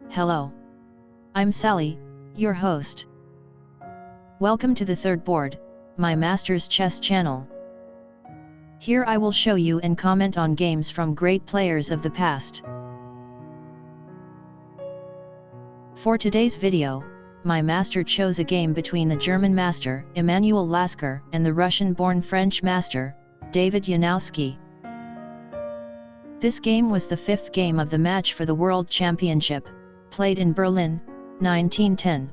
Hello. I'm Sally, your host. Welcome to the third board, my Masters Chess channel. Here I will show you and comment on games from great players of the past. For today's video, my master chose a game between the German master, Emanuel Lasker, and the Russian-born French master, David Janowsky. This game was the fifth game of the match for the World Championship, played in Berlin, 1910.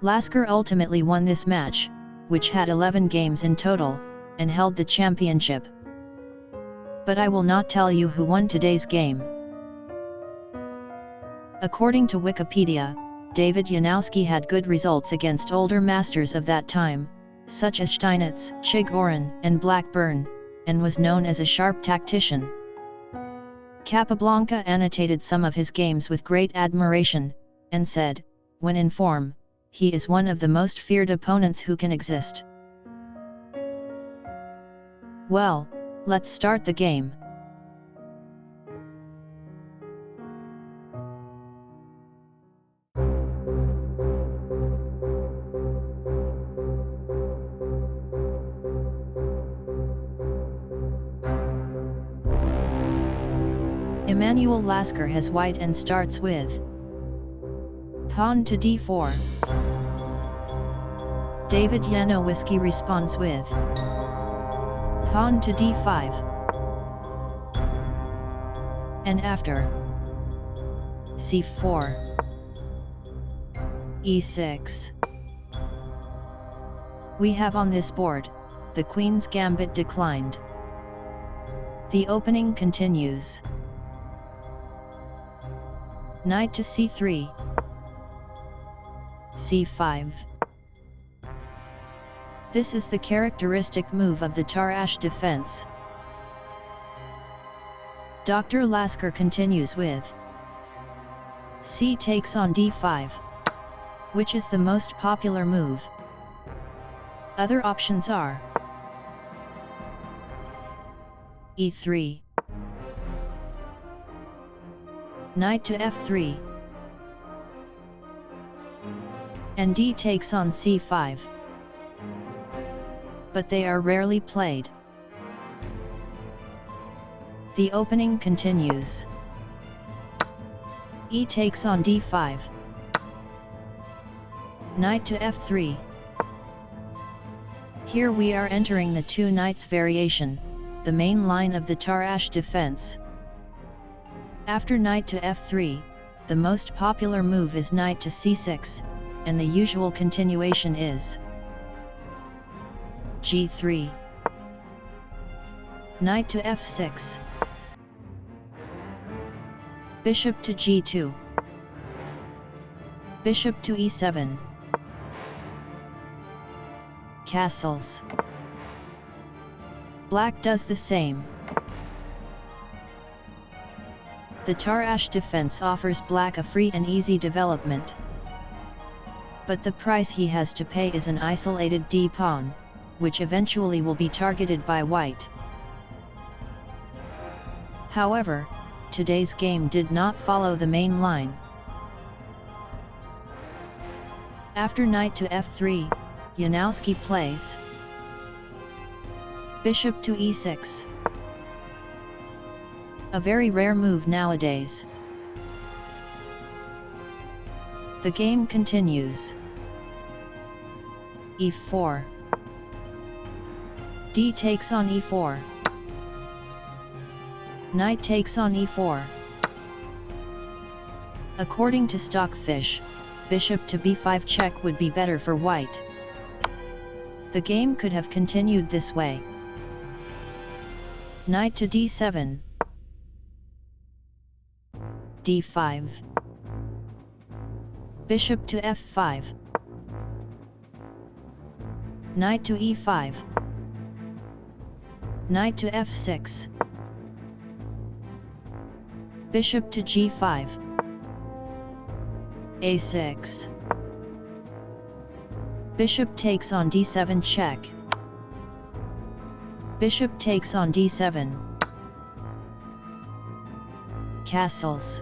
Lasker ultimately won this match, which had 11 games in total, and held the championship. But I will not tell you who won today's game. According to Wikipedia, David Janowsky had good results against older masters of that time, such as Steinitz, Chigorin, and Blackburn, and was known as a sharp tactician. Capablanca annotated some of his games with great admiration, and said, when in form, he is one of the most feared opponents who can exist. Well, let's start the game. Emanuel Lasker has white and starts with pawn to d4. David Janowsky responds with pawn to d5. And after c4, e6. We have on this board, the Queen's Gambit declined. The opening continues. Knight to c3, c5. This is the characteristic move of the Tarrasch defense. Dr. Lasker continues with c takes on d5, which is the most popular move. Other options are e3, knight to f3, and d takes on c5. But they are rarely played. The opening continues. E takes on d5. Knight to f3. Here we are entering the two knights variation, the main line of the Tarrasch defense. After knight to f3, the most popular move is knight to c6, and the usual continuation is g3, knight to f6, bishop to g2, bishop to e7, castles. Black does the same. The Tarrasch defense offers Black a free and easy development. But the price he has to pay is an isolated d-pawn, which eventually will be targeted by White. However, today's game did not follow the main line. After knight to f3, Janowsky plays bishop to e6. A very rare move nowadays. The game continues. e4. D takes on e4. Knight takes on e4. According to Stockfish, bishop to b5 check would be better for White. The game could have continued this way. Knight to d7. d5. Bishop to f5. Knight to e5. Knight to f6. Bishop to g5. a6. Bishop takes on d7 check. Bishop takes on d7. Castles.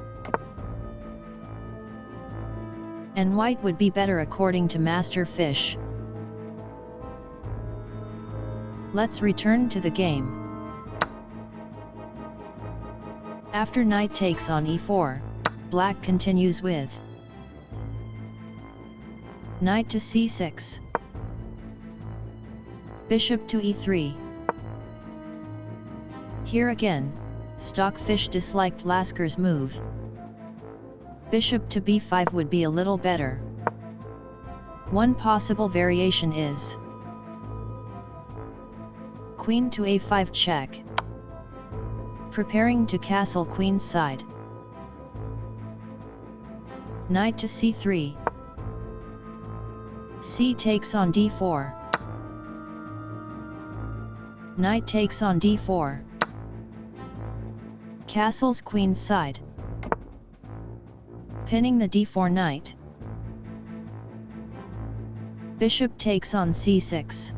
And white would be better according to Master Fish. Let's return to the game. After knight takes on e4, black continues with knight to c6. Bishop to e3. Here again, Stockfish disliked Lasker's move. Bishop to b5 would be a little better. One possible variation is queen to a5 check. Preparing to castle queen's side. Knight to c3. C takes on d4. Knight takes on d4. Castles queen's side. Pinning the d4 knight. Bishop takes on c6.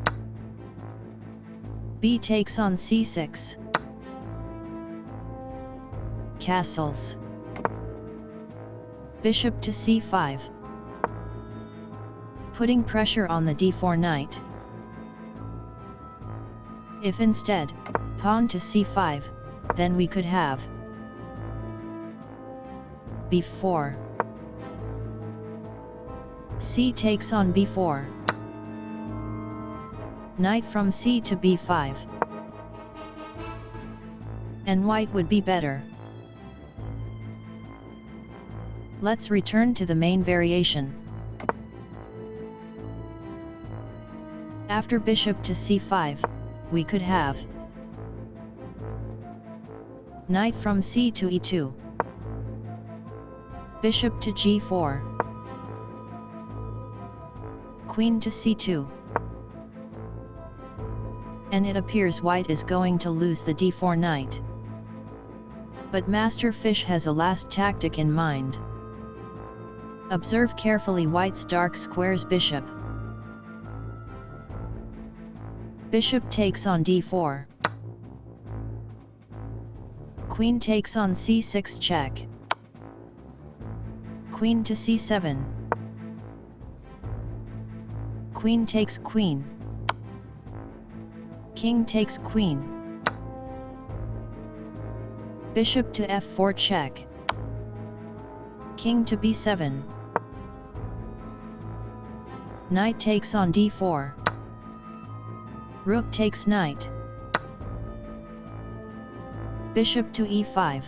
B takes on c6. Castles. Bishop to c5. Putting pressure on the d4 knight. If instead, pawn to c5, then we could have b4. C takes on b4. Knight from c to b5. And white would be better. Let's return to the main variation. After bishop to c5, we could have knight from c to e2. Bishop to g4. Queen to c2. And it appears white is going to lose the d4 knight. But Master Fish has a last tactic in mind. Observe carefully white's dark square's bishop. Bishop takes on d4. Queen takes on c6 check. Queen to c7. Queen takes queen. King takes queen. Bishop to f4 check. King to b7. Knight takes on d4. Rook takes knight. Bishop to e5.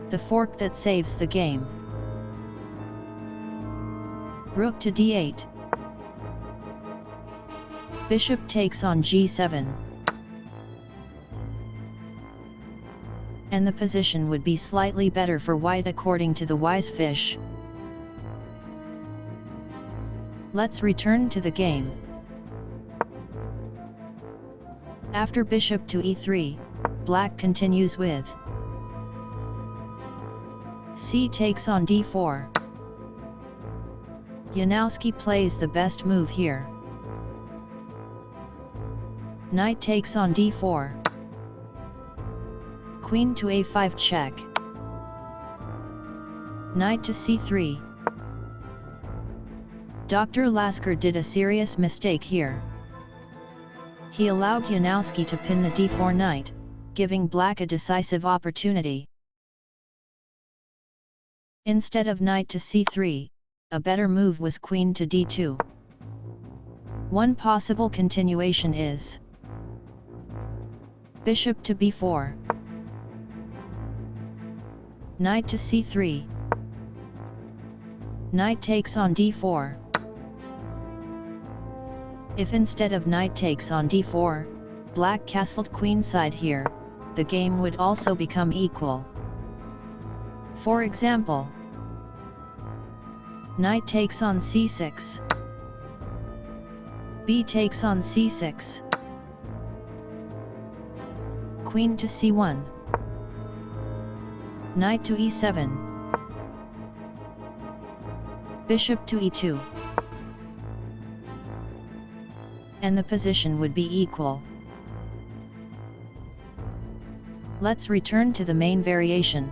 The fork that saves the game. Rook to d8. Bishop takes on g7. And the position would be slightly better for white according to the wise fish. Let's return to the game. After bishop to e3, black continues with c takes on d4. Janowsky plays the best move here. Knight takes on d4. Queen to a5 check. Knight to c3. Dr. Lasker did a serious mistake here. He allowed Janowsky to pin the d4 knight, giving black a decisive opportunity. Instead of knight to c3, a better move was queen to d2. One possible continuation is bishop to b4. Knight to c3. Knight takes on d4. If instead of knight takes on d4, black castled queenside here, the game would also become equal. For example, knight takes on c6. B takes on c6. Queen to c1. Knight to e7. Bishop to e2. And the position would be equal. Let's return to the main variation.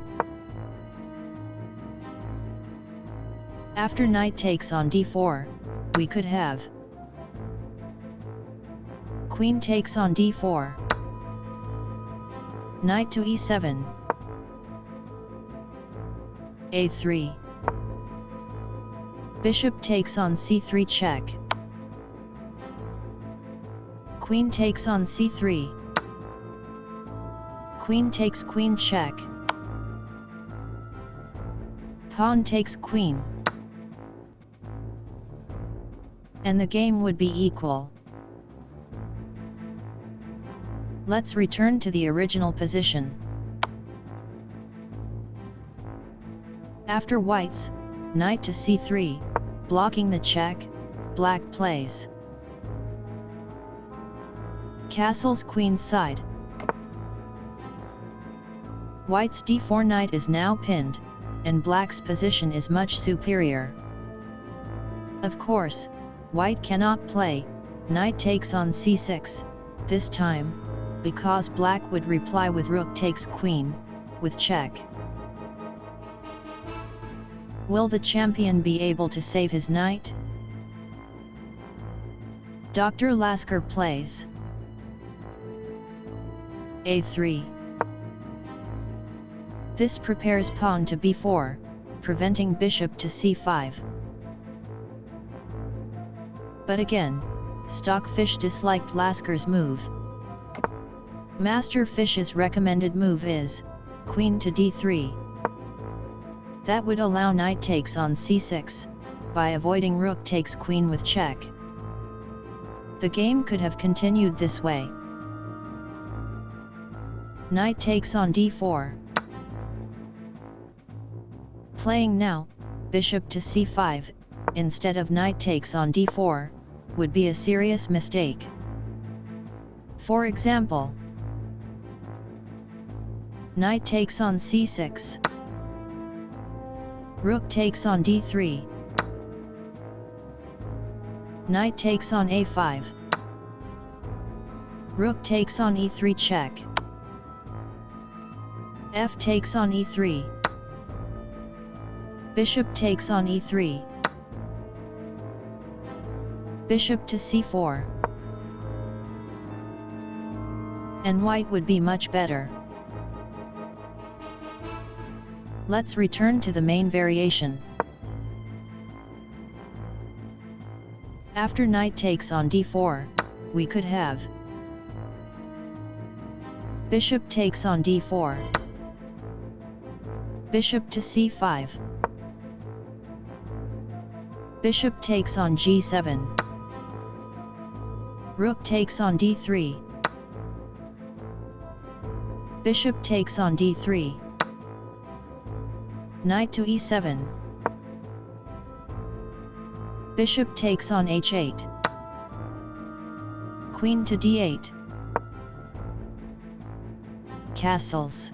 After knight takes on d4, we could have queen takes on d4, knight to e7, a3, bishop takes on c3 check, queen takes on c3, queen takes queen check, pawn takes queen, and the game would be equal. Let's return to the original position. After white's knight to c3, blocking the check, black plays castle's queen's side. White's d4 knight is now pinned, and black's position is much superior. Of course, white cannot play knight takes on c6, this time, because black would reply with rook takes queen, with check. Will the champion be able to save his knight? Dr. Lasker plays a3. This prepares pawn to b4, preventing bishop to c5. But again, Stockfish disliked Lasker's move. Master Fish's recommended move is queen to d3. That would allow knight takes on c6, by avoiding rook takes queen with check. The game could have continued this way. Knight takes on d4. Playing now, bishop to c5, instead of knight takes on d4, would be a serious mistake. For example, knight takes on c6, rook takes on d3, knight takes on a5, rook takes on e3 check, f takes on e3, bishop takes on e3, bishop to c4, and white would be much better. Let's return to the main variation. After knight takes on d4, we could have bishop takes on d4, bishop to c5, bishop takes on g7, rook takes on d3, bishop takes on d3, knight to e7, bishop takes on h8, queen to d8, castles,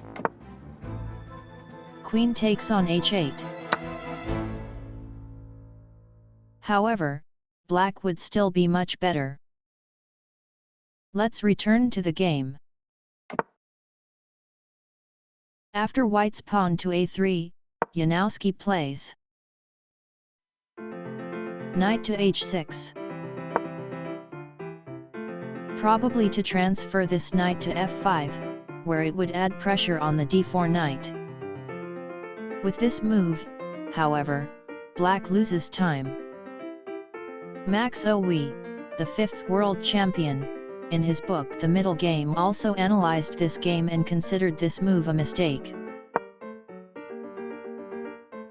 queen takes on h8. However, black would still be much better. Let's return to the game. After white's pawn to a3, Janowsky plays knight to h6. Probably to transfer this knight to f5, where it would add pressure on the d4 knight. With this move, however, black loses time. Meixsell, the 5th world champion, in his book The Middle Game also analyzed this game and considered this move a mistake.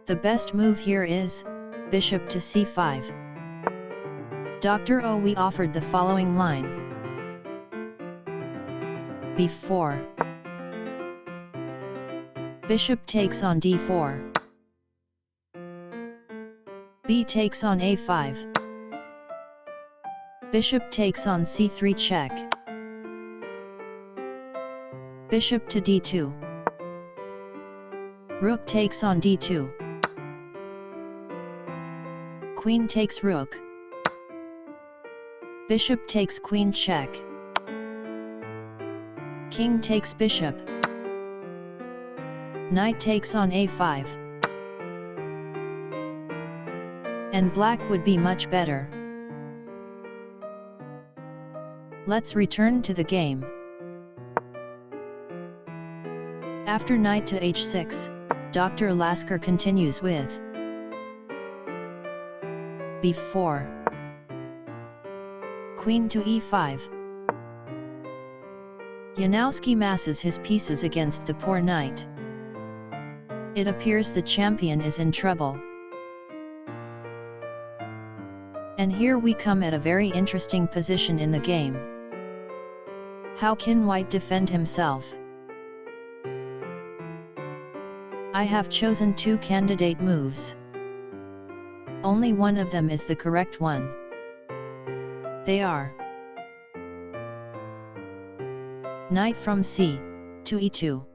The best move here is bishop to c5. Dr. Owe offered the following line: b4, bishop takes on d4, b takes on a5, bishop takes on c3 check, bishop to d2, rook takes on d2, Queen takes rook. Bishop takes queen check. King takes bishop. Knight takes on a5. And black would be much better. Let's return to the game. After knight to h6, Dr. Lasker continues with b4. Queen to e5. Janowsky masses his pieces against the poor knight. It appears the champion is in trouble. And here we come at a very interesting position in the game. How can white defend himself? I have chosen two candidate moves. Only one of them is the correct one. They are knight from c to e2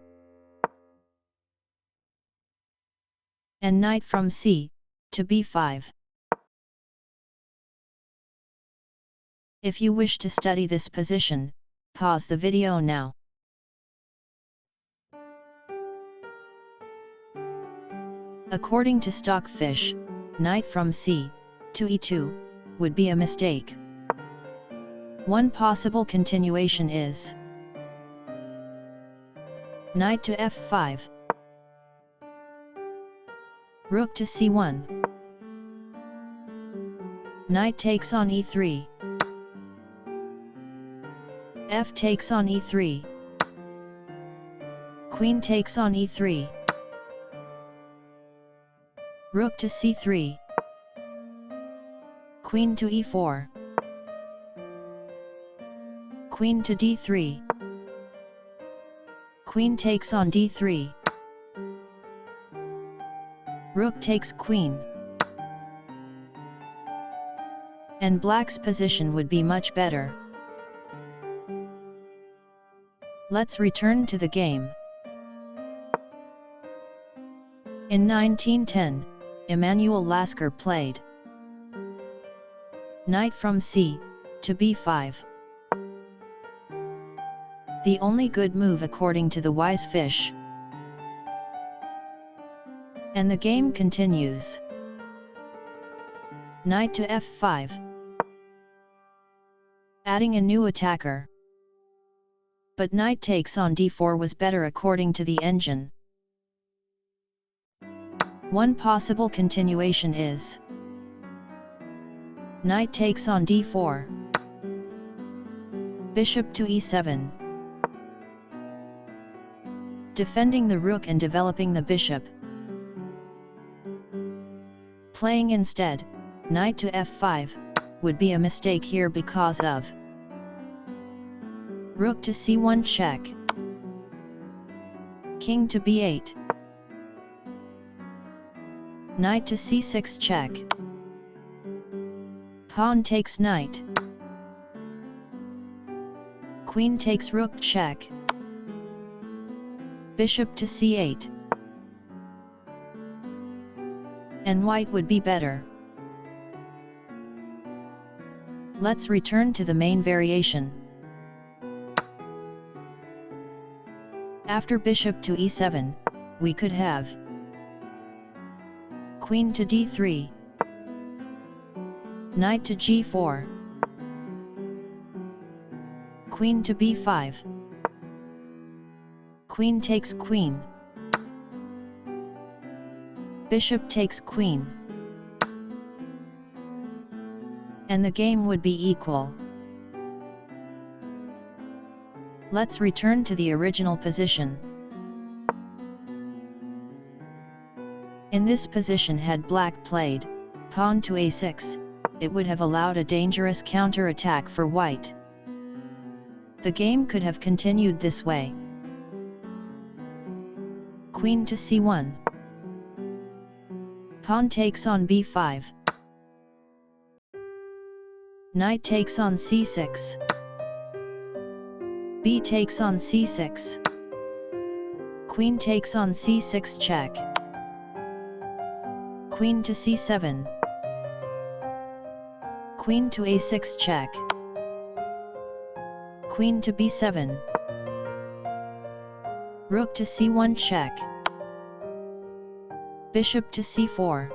and knight from c to b5. If you wish to study this position, pause the video now. According to Stockfish, knight from c to e2 would be a mistake. One possible continuation is knight to f5, rook to c1, knight takes on e3, f takes on e3, queen takes on e3, rook to c3, queen to e4, queen to d3, queen takes on d3, rook takes queen, and black's position would be much better. Let's return to the game. In 1910, Emanuel Lasker played knight from c to b5. The only good move according to the wise fish. And the game continues. Knight to f5. Adding a new attacker. But knight takes on d4 was better according to the engine. One possible continuation is knight takes on d4. Bishop to e7. Defending the rook and developing the bishop. Playing instead, knight to f5, would be a mistake here because of rook to c1 check, king to b8, knight to c6 check, pawn takes knight, queen takes rook check, bishop to c8, and white would be better. Let's return to the main variation. After bishop to e7, we could have queen to d3, knight to g4, queen to b5, queen takes queen, bishop takes queen, and the game would be equal. Let's return to the original position. In this position, had black played pawn to a6, it would have allowed a dangerous counter-attack for white. The game could have continued this way. Queen to c1. Pawn takes on b5. Knight takes on c6. B takes on c6. Queen takes on c6 check. Queen to c7. Queen to a6 check. Queen to b7. Rook to c1 check. Bishop to c4.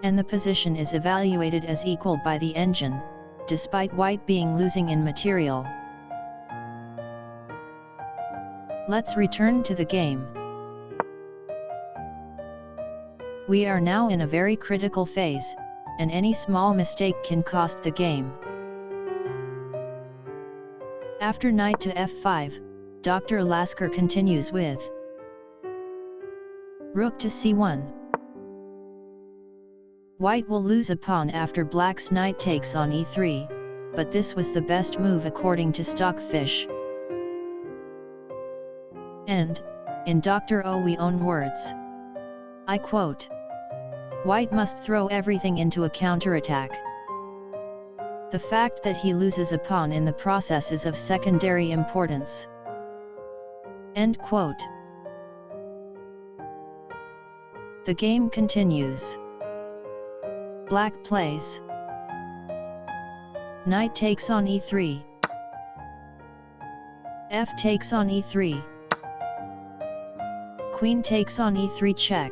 And the position is evaluated as equal by the engine, despite white being losing in material. Let's return to the game. We are now in a very critical phase, and any small mistake can cost the game. After knight to f5, Dr. Lasker continues with rook to c1. White will lose a pawn after black's knight takes on e3, but this was the best move according to Stockfish. And, in Dr. Owe's own words, I quote, "White must throw everything into a counterattack. The fact that he loses a pawn in the process is of secondary importance." End quote. The game continues. Black plays. Knight takes on e3. F takes on e3. Queen takes on e3 check.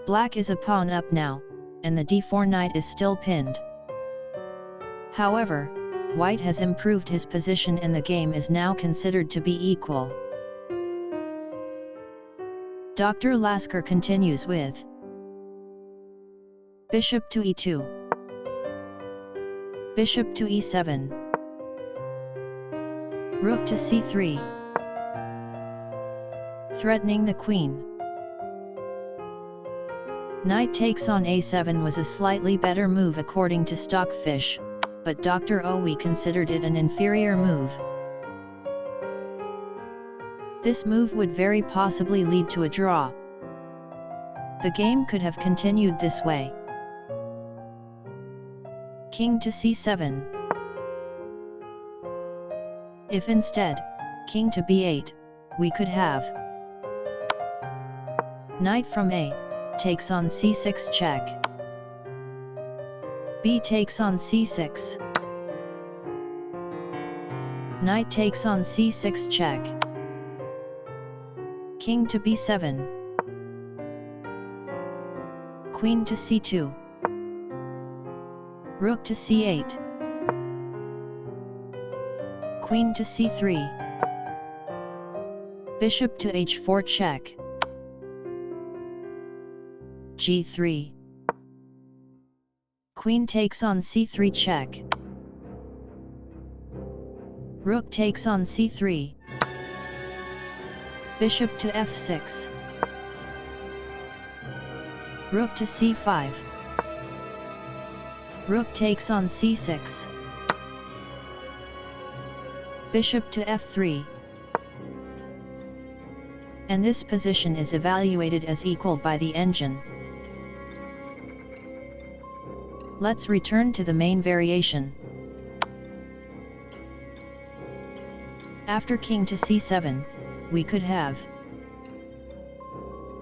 Black is a pawn up now, and the d4 knight is still pinned. However, white has improved his position and the game is now considered to be equal. Dr. Lasker continues with bishop to e2. Bishop to e7. Rook to c3. Threatening the queen. Knight takes on a7 was a slightly better move according to Stockfish, but Dr. Owe considered it an inferior move. This move would very possibly lead to a draw. The game could have continued this way. King to c7. If instead, king to b8, we could have knight from a, takes on c6 check. B takes on c6. Knight takes on c6 check. King to b7. Queen to c2. Rook to c8. Queen to c3. Bishop to h4 check. g3. Queen takes on c3 check. Rook takes on c3. Bishop to f6. Rook to c5. Rook takes on c6. Bishop to f3. And this position is evaluated as equal by the engine. Let's return to the main variation. After king to c7, we could have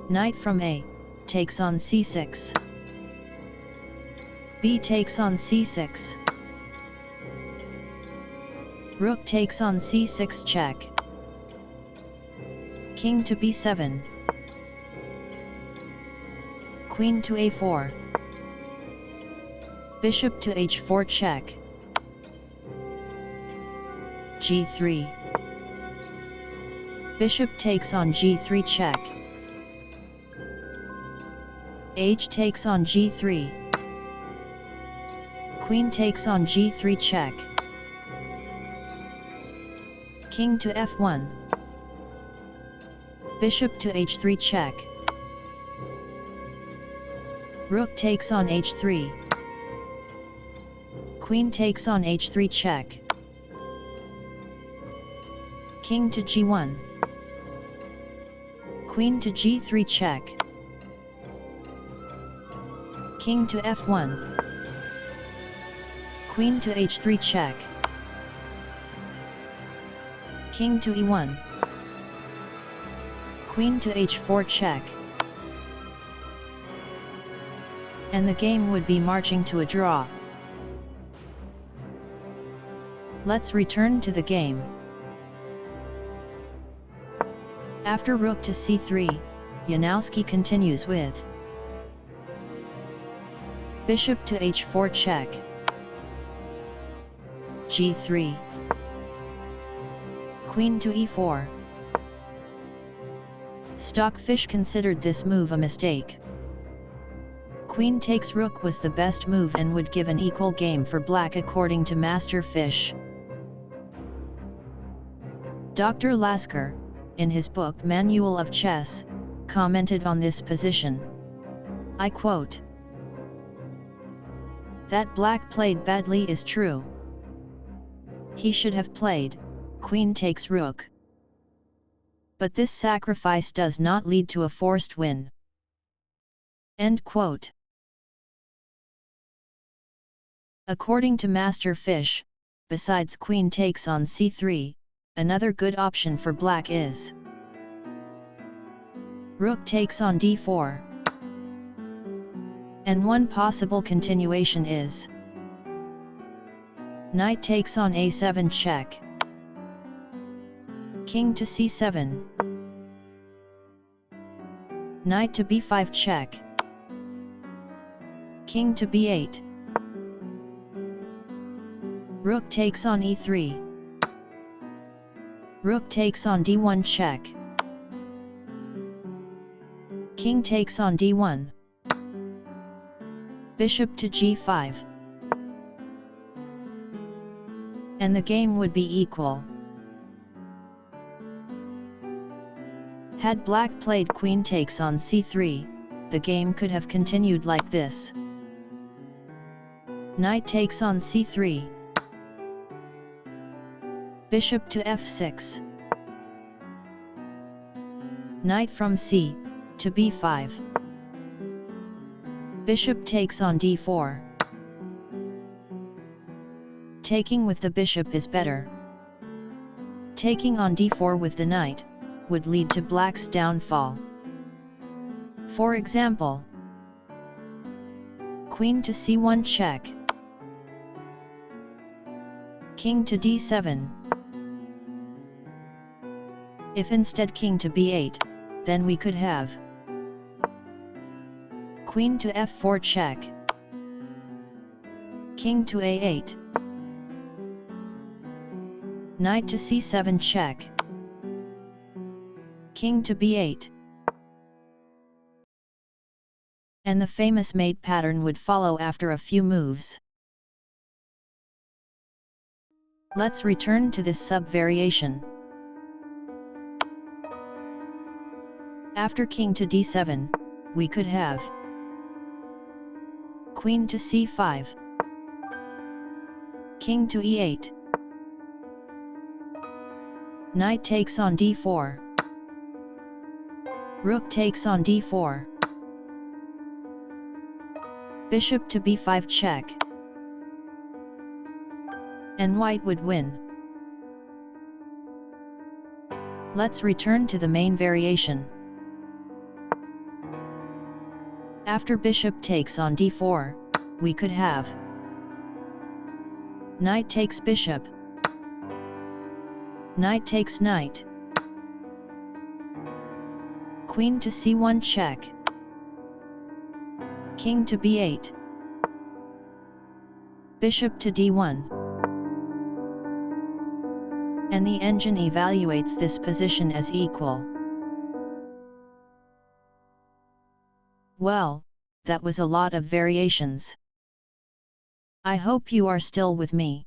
knight from a, takes on c6. B takes on c6. Rook takes on c6 check. King to b7. Queen to a4. Bishop to h4 check. g3. Bishop takes on g3 check. H takes on g3. Queen takes on g3 check. King to f1. Bishop to h3 check. Rook takes on h3. Queen takes on h3 check. King to g1. Queen to g3 check. King to f1. Queen to h3 check. King to e1. Queen to h4 check. and the game would be marching to a draw. Let's return to the game. After rook to c3, Janowsky continues with bishop to h4 check, g3, queen to e4. Stockfish considered this move a mistake. Queen takes rook was the best move and would give an equal game for black according to Master Fish. Dr. Lasker, in his book Manual of Chess, commented on this position. I quote, "That black played badly is true. He should have played, queen takes rook. But this sacrifice does not lead to a forced win." End quote. According to Master Fish, besides queen takes on c3, another good option for black is rook takes on d4. And one possible continuation is knight takes on a7 check, king to c7, knight to b5 check, king to b8, rook takes on e3, rook takes on d1 check, king takes on d1, bishop to g5, and the game would be equal. Had black played queen takes on c3, the game could have continued like this. Knight takes on c3, bishop to f6, knight from c to b5, bishop takes on d4. Taking with the bishop is better. Taking on d4 with the knight would lead to black's downfall. For example, queen to c1 check, king to d7. If instead king to b8, then we could have queen to f4 check, king to a8, knight to c7 check, king to b8. And the famous mate pattern would follow after a few moves. Let's return to this sub-variation. After king to d7, we could have queen to c5, king to e8, knight takes on d4, rook takes on d4, bishop to b5 check, and white would win. Let's return to the main variation. After bishop takes on d4, we could have knight takes bishop, knight takes knight, queen to c1 check, king to b8, bishop to d1. And the engine evaluates this position as equal. Well, that was a lot of variations. I hope you are still with me.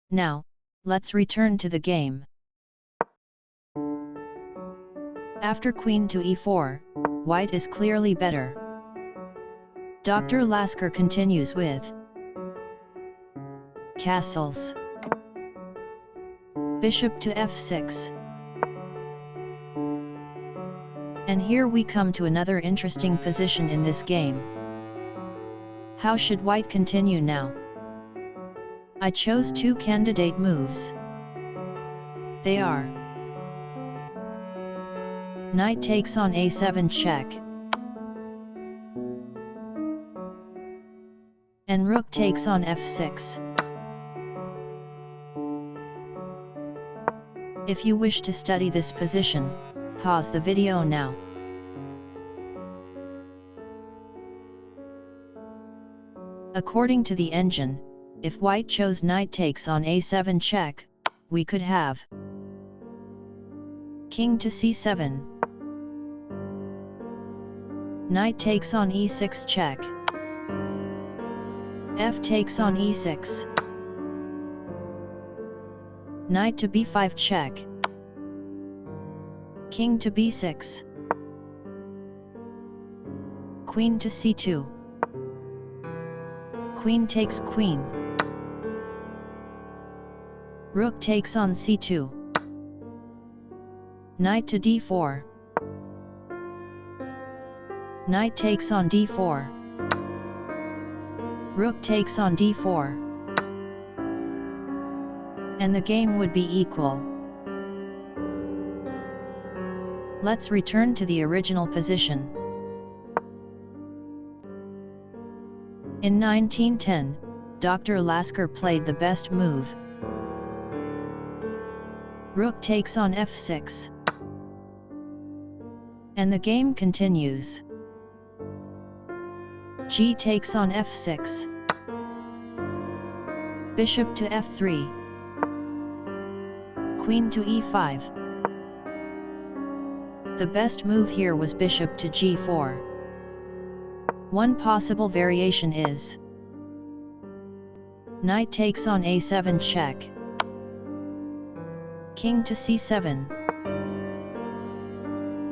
Now, let's return to the game. After queen to e4, white is clearly better. Dr. Lasker continues with castles, bishop to f6. And here we come to another interesting position in this game. How should white continue now? I chose two candidate moves. They are knight takes on a7 check, and rook takes on f6. If you wish to study this position, pause the video now. According to the engine, if white chose knight takes on a7 check, we could have king to c7, knight takes on e6 check, f takes on e6, knight to b5 check, king to b6, queen to c2, queen takes queen, rook takes on c2, knight to d4, knight takes on d4, rook takes on d4, and the game would be equal. Let's return to the original position. In 1910, Dr. Lasker played the best move. Rook takes on f6. And the game continues. G takes on f6. Bishop to f3. Queen to e5. The best move here was bishop to g4. One possible variation is knight takes on a7 check, king to c7,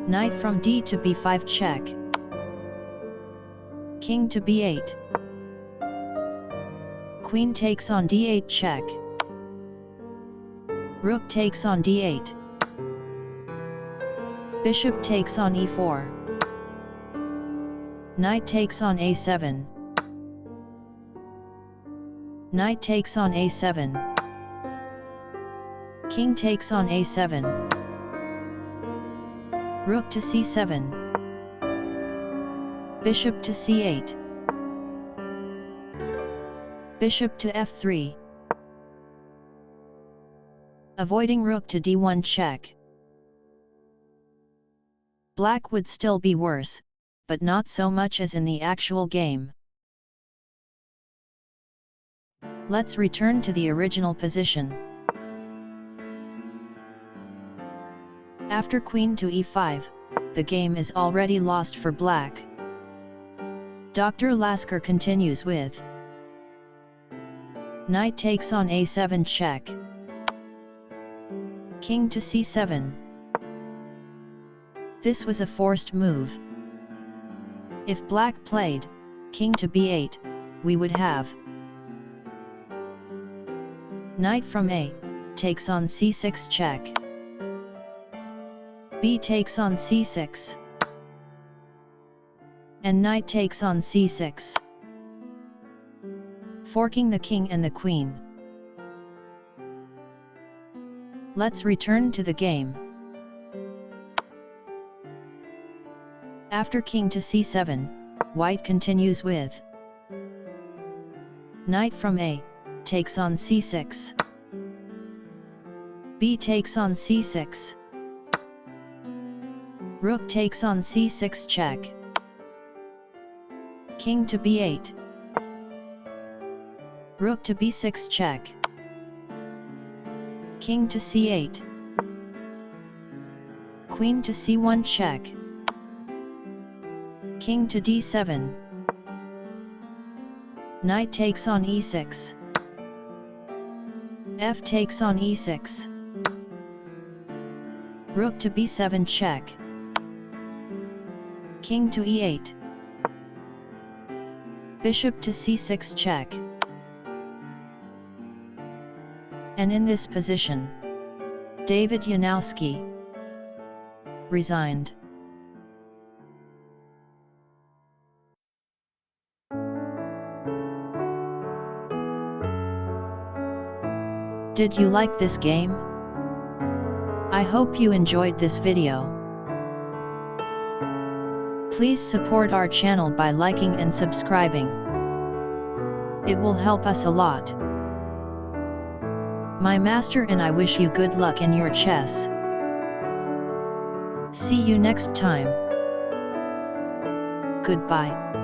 knight from d to b5 check, king to b8, queen takes on d8 check, rook takes on d8, bishop takes on e4, knight takes on a7, knight takes on a7, king takes on a7, rook to c7, bishop to c8, bishop to f3, avoiding rook to d1 check. Black would still be worse, but not so much as in the actual game. Let's return to the original position. After queen to e5, the game is already lost for black. Dr. Lasker continues with knight takes on a7 check, king to c7. This was a forced move. If black played king to b8, we would have knight from a takes on c6 check, b takes on c6, and knight takes on c6, forking the king and the queen. Let's return to the game. After king to c7, white continues with knight from a takes on c6, b takes on c6, rook takes on c6 check, king to b8, rook to b6 check, king to c8, queen to c1 check, king to d7, knight takes on e6, f takes on e6, rook to b7 check, king to e8, bishop to c6 check. And in this position, David Janowsky resigned. Did you like this game? I hope you enjoyed this video. Please support our channel by liking and subscribing. It will help us a lot. My master and I wish you good luck in your chess. See you next time. Goodbye.